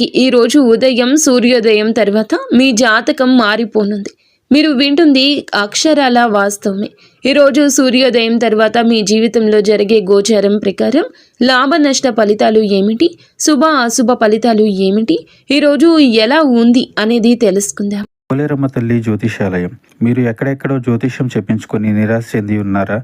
ఈరోజు ఉదయం సూర్యోదయం తర్వాత మీ జాతకం మారిపోనుంది. మీరు వింటుంది అక్షరాల వాస్తవమే. ఈరోజు సూర్యోదయం తర్వాత మీ జీవితంలో జరిగే గోచారం ప్రకారం లాభ నష్ట ఫలితాలు ఏమిటి, శుభ అశుభ ఫలితాలు ఏమిటి, ఈరోజు ఎలా ఉంది అనేది తెలుసుకుందాం. పోలేరమ్మ తల్లి జ్యోతిషాలయం. మీరు ఎక్కడెక్కడో జ్యోతిష్యం చెప్పించుకొని నిరాశ చెంది ఉన్నారా?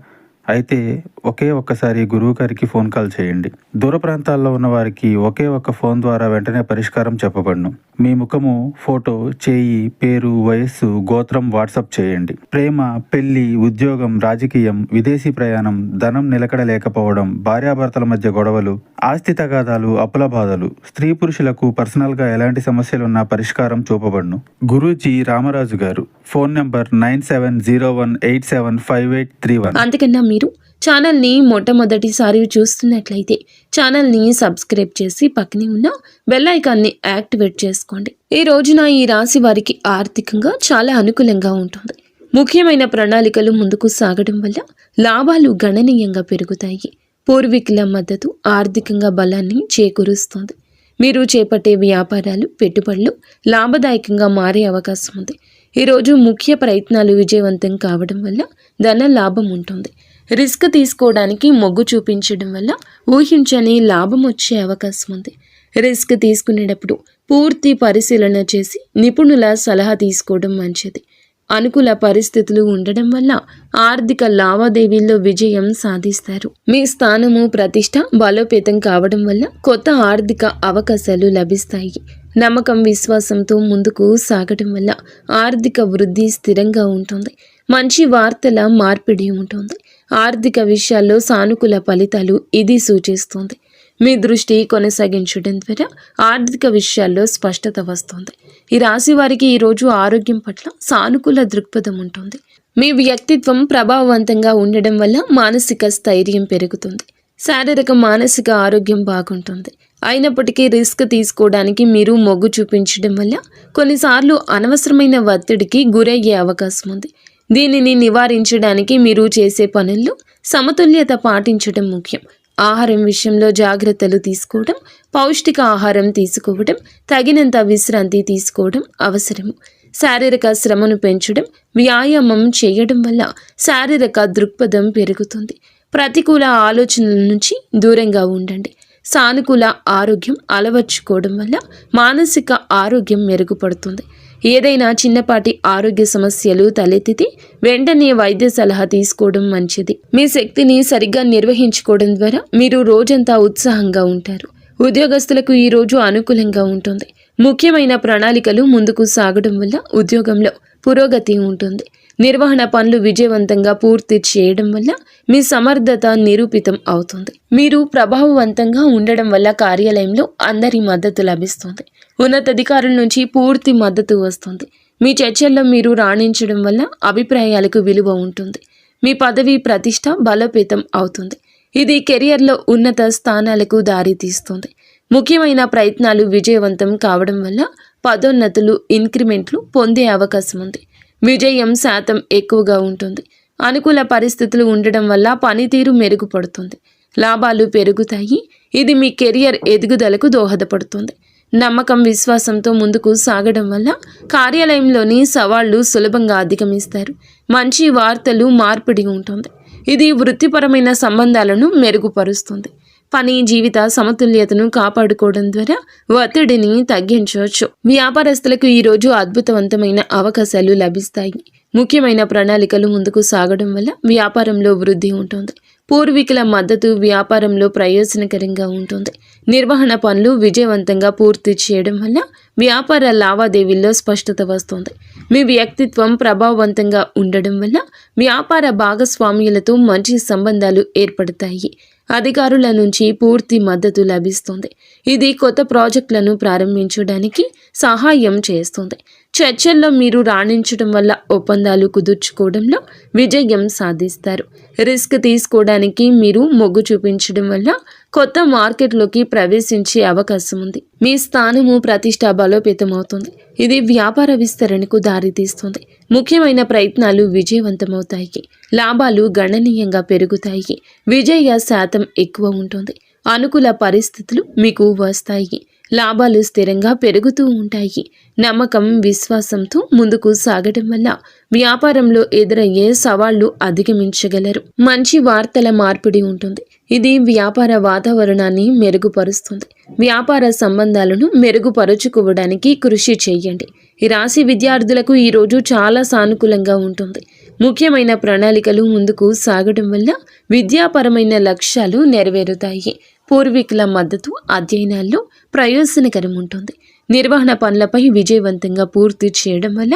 అయితే ఒకే ఒక్కసారి గురువు గారికి ఫోన్ కాల్ చేయండి. దూర ప్రాంతాల్లో ఉన్న వారికి ఒకే ఒక్క ఫోన్ ద్వారా వెంటనే పరిష్కారం చెప్పబడును. మీ ముఖము, ఫోటో, చేయి, పేరు, వయస్సు, గోత్రం వాట్సాప్ చేయండి. ప్రేమ, పెళ్లి, ఉద్యోగం, రాజకీయం, విదేశీ ప్రయాణం, ధనం నిలకడ లేకపోవడం, భార్యాభర్తల మధ్య గొడవలు, ఆస్తి తగాదాలు, అప్పుల బాధలు, స్త్రీ పురుషులకు పర్సనల్ గా ఎలాంటి సమస్యలున్నా పరిష్కారం చూపబడును. గురూజీ రామరాజు గారు. Phone number 9701875831. అంతకన్నా మీరు ఛానల్ని మొట్టమొదటిసారి చూస్తున్నట్లయితే ఛానల్ని సబ్స్క్రైబ్ చేసి పక్కనే ఉన్న బెల్ ఐకాన్ని యాక్టివేట్ చేసుకోండి. ఈ రోజున ఈ రాశి వారికి ఆర్థికంగా చాలా అనుకూలంగా ఉంటుంది. ముఖ్యమైన ప్రణాళికలు ముందుకు సాగడం వల్ల లాభాలు గణనీయంగా పెరుగుతాయి. పూర్వీకుల మద్దతు ఆర్థికంగా బలాన్ని చేకూరుస్తుంది. మీరు చేపట్టే వ్యాపారాలు, పెట్టుబడులు లాభదాయకంగా మారే అవకాశం ఉంది. ఈరోజు ముఖ్య ప్రయత్నాలు విజయవంతం కావడం వల్ల ధన లాభం ఉంటుంది. రిస్క్ తీసుకోవడానికి మొగ్గు చూపించడం వల్ల ఊహించని లాభం వచ్చే అవకాశం ఉంది. రిస్క్ తీసుకునేటప్పుడు పూర్తి పరిశీలన చేసి నిపుణుల సలహా తీసుకోవడం మంచిది. అనుకూల పరిస్థితులు ఉండడం వల్ల ఆర్థిక లావాదేవీల్లో విజయం సాధిస్తారు. మీ స్థానము, ప్రతిష్ట బలోపేతం కావడం వల్ల కొత్త ఆర్థిక అవకాశాలు లభిస్తాయి. నమ్మకం, విశ్వాసంతో ముందుకు సాగడం వల్ల ఆర్థిక వృద్ధి స్థిరంగా ఉంటుంది. మంచి వార్తల మార్పిడి ఉంటుంది. ఆర్థిక విషయాల్లో సానుకూల ఫలితాలు ఇది సూచిస్తుంది. మీ దృష్టి కొనసాగించడం ద్వారా ఆర్థిక విషయాల్లో స్పష్టత వస్తుంది. ఈ రాశి వారికి ఈరోజు ఆరోగ్యం పట్ల సానుకూల దృక్పథం ఉంటుంది. మీ వ్యక్తిత్వం ప్రభావవంతంగా ఉండడం వల్ల మానసిక స్థైర్యం పెరుగుతుంది. శారీరక, మానసిక ఆరోగ్యం బాగుంటుంది. అయినప్పటికీ రిస్క్ తీసుకోవడానికి మీరు మొగ్గు చూపించడం వల్ల కొన్నిసార్లు అనవసరమైన ఒత్తిడికి గురయ్యే అవకాశం ఉంది. దీనిని నివారించడానికి మీరు చేసే పనుల్లో సమతుల్యత పాటించడం ముఖ్యం. ఆహారం విషయంలో జాగ్రత్తలు తీసుకోవడం, పౌష్టిక ఆహారం తీసుకోవడం, తగినంత విశ్రాంతి తీసుకోవడం అవసరము. శారీరక శ్రమను పెంచడం, వ్యాయామం చేయడం వల్ల శారీరక దృక్పథం పెరుగుతుంది. ప్రతికూల ఆలోచనల నుంచి దూరంగా ఉండండి. సానుకూల ఆరోగ్యం అలవర్చుకోవడం వల్ల మానసిక ఆరోగ్యం మెరుగుపడుతుంది. ఏదైనా చిన్నపాటి ఆరోగ్య సమస్యలు తలెత్తితే వెంటనే వైద్య సలహా తీసుకోవడం మంచిది. మీ శక్తిని సరిగ్గా నిర్వహించుకోవడం ద్వారా మీరు రోజంతా ఉత్సాహంగా ఉంటారు. ఉద్యోగస్తులకు ఈ రోజు అనుకూలంగా ఉంటుంది. ముఖ్యమైన ప్రణాళికలు ముందుకు సాగడం వల్ల ఉద్యోగంలో పురోగతి ఉంటుంది. నిర్వహణ పనులు విజయవంతంగా పూర్తి చేయడం వల్ల మీ సమర్థత నిరూపితం అవుతుంది. మీరు ప్రభావవంతంగా ఉండడం వల్ల కార్యాలయంలో అందరి మద్దతు లభిస్తుంది. ఉన్నతాధికారుల నుంచి పూర్తి మద్దతు వస్తుంది. మీ చర్చల్లో మీరు రాణించడం వల్ల అభిప్రాయాలకు విలువ ఉంటుంది. మీ పదవి, ప్రతిష్ట బలోపేతం అవుతుంది. ఇది కెరియర్లో ఉన్నత స్థానాలకు దారితీస్తుంది. ముఖ్యమైన ప్రయత్నాలు విజయవంతం కావడం వల్ల పదోన్నతులు, ఇంక్రిమెంట్లు పొందే అవకాశం ఉంది. విజయం శాతం ఎక్కువగా ఉంటుంది. అనుకూల పరిస్థితులు ఉండడం వల్ల పనితీరు మెరుగుపడుతుంది. లాభాలు పెరుగుతాయి. ఇది మీ కెరియర్ ఎదుగుదలకు దోహదపడుతుంది. నమ్మకం, విశ్వాసంతో ముందుకు సాగడం వల్ల కార్యాలయంలోని సవాళ్లు సులభంగా అధిగమిస్తారు. మంచి వార్తలు మార్పిడి ఉంటుంది. ఇది వృత్తిపరమైన సంబంధాలను మెరుగుపరుస్తుంది. పని, జీవిత సమతుల్యతను కాపాడుకోవడం ద్వారా ఒత్తిడిని తగ్గించవచ్చు. వ్యాపారస్తులకు ఈరోజు అద్భుతవంతమైన అవకాశాలు లభిస్తాయి. ముఖ్యమైన ప్రణాళికలు ముందుకు సాగడం వల్ల వ్యాపారంలో వృద్ధి ఉంటుంది. పూర్వీకుల మద్దతు వ్యాపారంలో ప్రయోజనకరంగా ఉంటుంది. నిర్వహణ పనులు విజయవంతంగా పూర్తి చేయడం వల్ల వ్యాపార లావాదేవీల్లో స్పష్టత వస్తుంది. మీ వ్యక్తిత్వం ప్రభావవంతంగా ఉండడం వల్ల వ్యాపార భాగస్వామ్యులతో మంచి సంబంధాలు ఏర్పడతాయి. అధికారుల నుంచి పూర్తి మద్దతు లభిస్తుంది. ఇది కొత్త ప్రాజెక్టులను ప్రారంభించడానికి సహాయం చేస్తుంది. చర్చల్లో మీరు రాణించడం వల్ల ఒప్పందాలు కుదుర్చుకోవడంలో విజయం సాధిస్తారు. రిస్క్ తీసుకోవడానికి మీరు మొగ్గు చూపించడం వల్ల కొత్త మార్కెట్లోకి ప్రవేశించే అవకాశం ఉంది. మీ స్థానము, ప్రతిష్ట బలోపేతమవుతుంది. ఇది వ్యాపార విస్తరణకు దారితీస్తుంది. ముఖ్యమైన ప్రయత్నాలు విజయవంతమవుతాయి. లాభాలు గణనీయంగా పెరుగుతాయి. విజయ శాతం ఎక్కువ ఉంటుంది. అనుకూల పరిస్థితులు మీకు వస్తాయి. లాభాలు స్థిరంగా పెరుగుతూ ఉంటాయి. నమ్మకం, విశ్వాసంతో ముందుకు సాగడం వల్ల వ్యాపారంలో ఎదురయ్యే సవాళ్లు అధిగమించగలరు. మంచి వార్తల మార్పిడి ఉంటుంది. ఇది వ్యాపార వాతావరణాన్ని మెరుగుపరుస్తుంది. వ్యాపార సంబంధాలను మెరుగుపరుచుకోవడానికి కృషి చేయండి. ఈ రాశి విద్యార్థులకు ఈరోజు చాలా సానుకూలంగా ఉంటుంది. ముఖ్యమైన ప్రణాళికలు ముందుకు సాగడం వల్ల విద్యాపరమైన లక్ష్యాలు నెరవేరుతాయి. పూర్వీకుల మద్దతు అధ్యయనాల్లో ప్రయోజనకరం ఉంటుంది. నిర్వహణ పనులపై విజయవంతంగా పూర్తి చేయడం వల్ల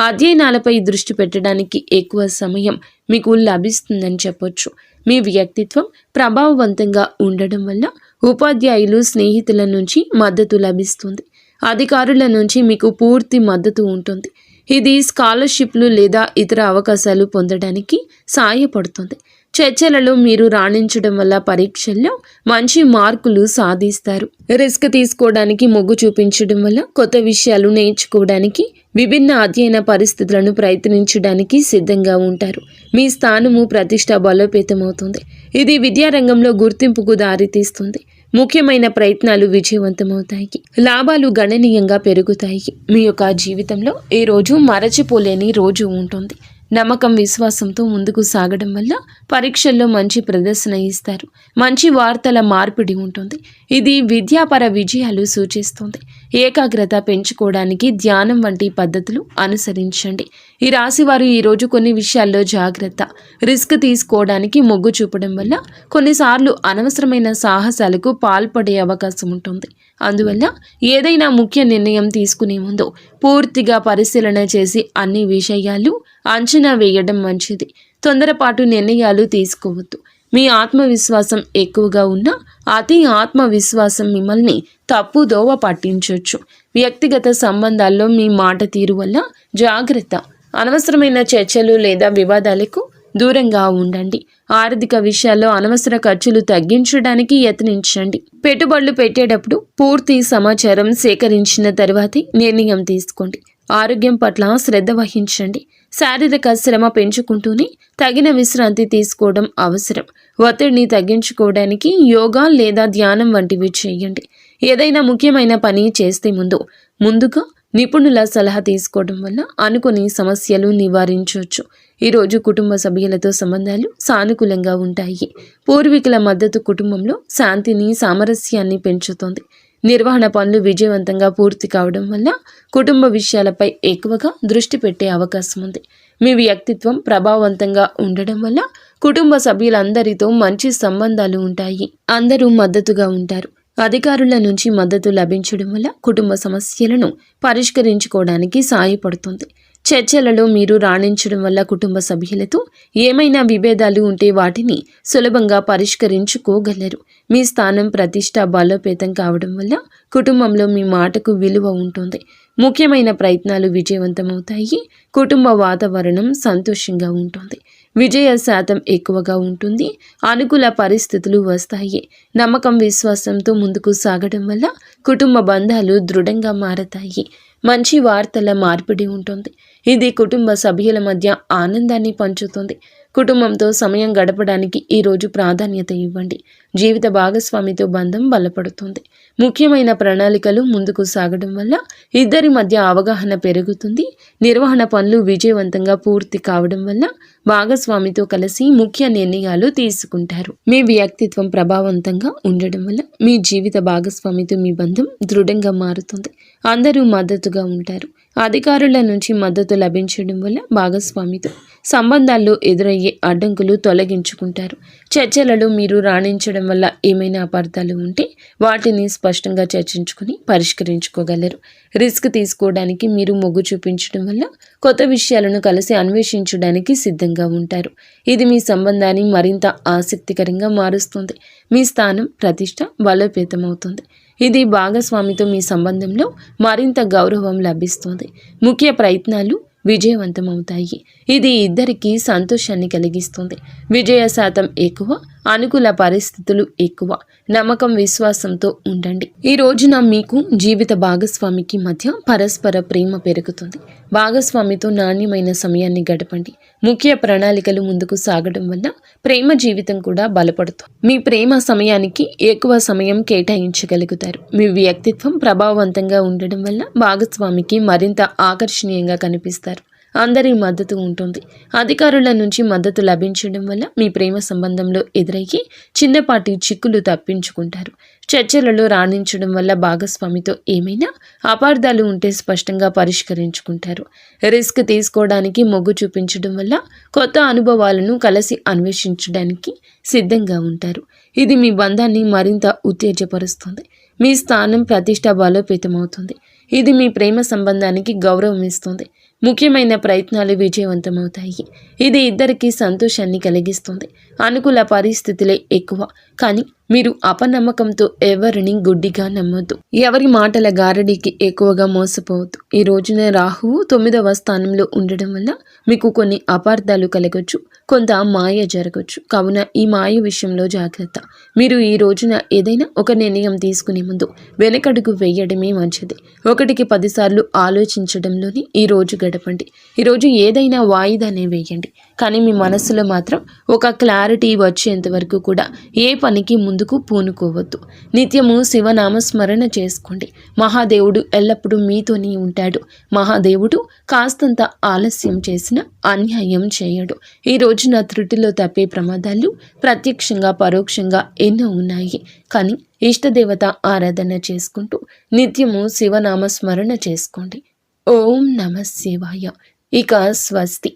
అధ్యయనాలపై దృష్టి పెట్టడానికి ఎక్కువ సమయం మీకు లభిస్తుందని చెప్పొచ్చు. మీ వ్యక్తిత్వం ప్రభావవంతంగా ఉండడం వల్ల ఉపాధ్యాయులు, స్నేహితుల నుంచి మద్దతు లభిస్తుంది. అధికారుల నుంచి మీకు పూర్తి మద్దతు ఉంటుంది. ఇది స్కాలర్షిప్లు లేదా ఇతర అవకాశాలు పొందడానికి సహాయపడుతుంది. చర్చలలో మీరు రాణించడం వల్ల పరీక్షల్లో మంచి మార్కులు సాధిస్తారు. రిస్క్ తీసుకోవడానికి మొగ్గు చూపించడం వల్ల కొత్త విషయాలు నేర్చుకోవడానికి, విభిన్న అధ్యయన పరిస్థితులను ప్రయత్నించడానికి సిద్ధంగా ఉంటారు. మీ స్థానము, ప్రతిష్ట బలోపేతమవుతుంది. ఇది విద్యారంగంలో గుర్తింపుకు దారితీస్తుంది. ముఖ్యమైన ప్రయత్నాలు విజయవంతమవుతాయి. లాభాలు గణనీయంగా పెరుగుతాయి. మీ యొక్క జీవితంలో ఈ రోజు మరచిపోలేని రోజు ఉంటుంది. నమ్మకం, విశ్వాసంతో ముందుకు సాగడం వల్ల పరీక్షల్లో మంచి ప్రదర్శన ఇస్తారు. మంచి వార్తల మార్పిడి ఉంటుంది. ఇది విద్యాపర విజయాలు సూచిస్తుంది. ఏకాగ్రత పెంచుకోవడానికి ధ్యానం వంటి పద్ధతులు అనుసరించండి. ఈ రాశివారు ఈరోజు కొన్ని విషయాల్లో జాగ్రత్త. రిస్క్ తీసుకోవడానికి మొగ్గు చూపడం వల్ల కొన్నిసార్లు అనవసరమైన సాహసాలకు పాల్పడే అవకాశం ఉంటుంది. అందువల్ల ఏదైనా ముఖ్య నిర్ణయం తీసుకునే ముందు పూర్తిగా పరిశీలన చేసి అన్ని విషయాలు అంచనా వేయడం మంచిది. తొందరపాటు నిర్ణయాలు తీసుకోవద్దు. మీ ఆత్మవిశ్వాసం ఎక్కువగా ఉన్నా అతి ఆత్మవిశ్వాసం మిమ్మల్ని తప్పుదోవ పట్టించవచ్చు. వ్యక్తిగత సంబంధాల్లో మీ మాట తీరు వల్ల జాగ్రత్త. అనవసరమైన చర్చలు లేదా వివాదాలకు దూరంగా ఉండండి. ఆర్థిక విషయాల్లో అనవసర ఖర్చులు తగ్గించడానికి యత్నించండి. పెట్టుబడులు పెట్టేటప్పుడు పూర్తి సమాచారం సేకరించిన తర్వాతే నిర్ణయం తీసుకోండి. ఆరోగ్యం పట్ల శ్రద్ధ వహించండి. శారీరక శ్రమ పెంచుకుంటూనే తగిన విశ్రాంతి తీసుకోవడం అవసరం. ఒత్తిడిని తగ్గించుకోవడానికి యోగా లేదా ధ్యానం వంటివి చేయండి. ఏదైనా ముఖ్యమైన పని చేస్తే ముందుగా నిపుణుల సలహా తీసుకోవడం వల్ల అనుకుని సమస్యలు నివారించవచ్చు. ఈరోజు కుటుంబ సభ్యులతో సంబంధాలు సానుకూలంగా ఉంటాయి. పూర్వీకుల మద్దతు కుటుంబంలో శాంతిని, సామరస్యాన్ని పెంచుతుంది. నిర్వహణ పనులు విజయవంతంగా పూర్తి కావడం వల్ల కుటుంబ విషయాలపై ఎక్కువగా దృష్టి పెట్టే అవకాశం ఉంది. మీ వ్యక్తిత్వం ప్రభావవంతంగా ఉండడం వల్ల కుటుంబ సభ్యులందరితో మంచి సంబంధాలు ఉంటాయి. అందరూ మద్దతుగా ఉంటారు. అధికారుల నుంచి మద్దతు లభించడం వల్ల కుటుంబ సమస్యలను పరిష్కరించుకోవడానికి సహాయపడుతుంది. చర్చలలో మీరు రాణించడం వల్ల కుటుంబ సభ్యులతో ఏమైనా విభేదాలు ఉంటే వాటిని సులభంగా పరిష్కరించుకోగలరు. మీ స్థానం, ప్రతిష్ట బలోపేతం కావడం వల్ల కుటుంబంలో మీ మాటకు విలువ ఉంటుంది. ముఖ్యమైన ప్రయత్నాలు విజయవంతమవుతాయి. కుటుంబ వాతావరణం సంతోషంగా ఉంటుంది. విజయ శాతం ఎక్కువగా ఉంటుంది. అనుకూల పరిస్థితులు వస్తాయి. నమ్మకం, విశ్వాసంతో ముందుకు సాగడం వల్ల కుటుంబ బంధాలు దృఢంగా మారతాయి. మంచి వార్తల మార్పిడి ఉంటుంది. ఇది కుటుంబ సభ్యుల మధ్య ఆనందాన్ని పంచుతుంది. కుటుంబంతో సమయం గడపడానికి ఈరోజు ప్రాధాన్యత ఇవ్వండి. జీవిత భాగస్వామితో బంధం బలపడుతుంది. ముఖ్యమైన ప్రణాళికలు ముందుకు సాగడం వల్ల ఇద్దరి మధ్య అవగాహన పెరుగుతుంది. నిర్వహణ పనులు విజయవంతంగా పూర్తి కావడం వల్ల భాగస్వామితో కలిసి ముఖ్య నిర్ణయాలు తీసుకుంటారు. మీ వ్యక్తిత్వం ప్రభావవంతంగా ఉండడం వల్ల మీ జీవిత భాగస్వామితో మీ బంధం దృఢంగా మారుతుంది. అందరూ మద్దతుగా ఉంటారు. అధికారుల నుంచి మద్దతు లభించడం వల్ల భాగస్వామితో సంబంధాల్లో ఎదురయ్యే అడ్డంకులు తొలగించుకుంటారు. చర్చలలో మీరు రాణించడం వల్ల ఏమైనా అపార్థాలు ఉంటే వాటిని స్పష్టంగా చర్చించుకుని పరిష్కరించుకోగలరు. రిస్క్ తీసుకోవడానికి మీరు మొగ్గు చూపించడం వల్ల కొత్త విషయాలను కలిసి అన్వేషించడానికి సిద్ధంగా ఉంటారు. ఇది మీ సంబంధాన్ని మరింత ఆసక్తికరంగా మారుస్తుంది. మీ స్థానం, ప్రతిష్ట బలోపేతమవుతుంది. ఇది భాగస్వామితో మీ సంబంధంలో మరింత గౌరవం లభిస్తుంది. ముఖ్య ప్రయత్నాలు విజయవంతమవుతాయి. ఇది ఇద్దరికీ సంతోషాన్ని కలిగిస్తుంది. విజయ శాతం ఎక్కువ, అనుకూల పరిస్థితులు ఎక్కువ. నమ్మకం విశ్వాసంతో ఉండండి. ఈ రోజున మీకు జీవిత భాగస్వామికి మధ్య పరస్పర ప్రేమ పెరుగుతుంది. భాగస్వామితో నాణ్యమైన సమయాన్ని గడపండి. ముఖ్య ప్రణాళికలు ముందుకు సాగడం వల్ల ప్రేమ జీవితం కూడా బలపడుతుంది. మీ ప్రేమ సమయానికి ఎక్కువ సమయం కేటాయించగలుగుతారు. మీ వ్యక్తిత్వం ప్రభావవంతంగా ఉండడం వల్ల భాగస్వామికి మరింత ఆకర్షణీయంగా కనిపిస్తారు. అందరి మద్దతు ఉంటుంది. అధికారుల నుంచి మద్దతు లభించడం వల్ల మీ ప్రేమ సంబంధంలో ఎదురయ్యి చిన్నపాటి చిక్కులు తప్పించుకుంటారు. చర్చలలో రాణించడం వల్ల భాగస్వామితో ఏమైనా అపార్థాలు ఉంటే స్పష్టంగా పరిష్కరించుకుంటారు. రిస్క్ తీసుకోవడానికి మొగ్గు చూపించడం వల్ల కొత్త అనుభవాలను కలిసి అన్వేషించడానికి సిద్ధంగా ఉంటారు. ఇది మీ బంధాన్ని మరింత ఉత్తేజపరుస్తుంది. మీ స్థానం ప్రతిష్ట బలోపేతమవుతుంది. ఇది మీ ప్రేమ సంబంధానికి గౌరవం ఇస్తుంది. ముఖ్యమైన ప్రయత్నాలు విజయవంతమవుతాయి. ఇది ఇద్దరికీ సంతోషాన్ని కలిగిస్తుంది. అనుకూల పరిస్థితులే ఎక్కువ, కానీ మీరు అపనమ్మకంతో ఎవరిని గుడ్డిగా నమ్మొద్దు. ఎవరి మాటల గారడీకి ఎక్కువగా మోసపోవద్దు. ఈ రోజున రాహువు 9వ స్థానంలో ఉండడం వల్ల మీకు కొన్ని అపార్థాలు కలగొచ్చు, కొంత మాయ జరగచ్చు. కావున ఈ మాయ విషయంలో జాగ్రత్త. మీరు ఈ రోజున ఏదైనా ఒక నిర్ణయం తీసుకునే ముందు వెనకడుగు వేయడమే మంచిది. 1కి 10 సార్లు ఆలోచించడంలోని ఈ రోజు గడపండి. ఈరోజు ఏదైనా వాయిదానే వేయండి, కానీ మీ మనస్సులో మాత్రం ఒక క్లారిటీ వచ్చేంత వరకు కూడా ఏ పనికి ముందుకు పూనుకోవద్దు. నిత్యము శివనామస్మరణ చేసుకోండి. మహాదేవుడు ఎల్లప్పుడూ మీతోనే ఉంటాడు. మహాదేవుడు కాస్తంత ఆలస్యం చేసిన అన్యాయం చేయడు. ఈ రోజున త్రుటిలో తప్పే ప్రమాదాలు ప్రత్యక్షంగా పరోక్షంగా ఎన్నో ఉన్నాయి. కానీ ఇష్టదేవత ఆరాధన చేసుకుంటూ నిత్యము శివనామస్మరణ చేసుకోండి. ఓం నమః శివాయ. ఇక స్వస్తి.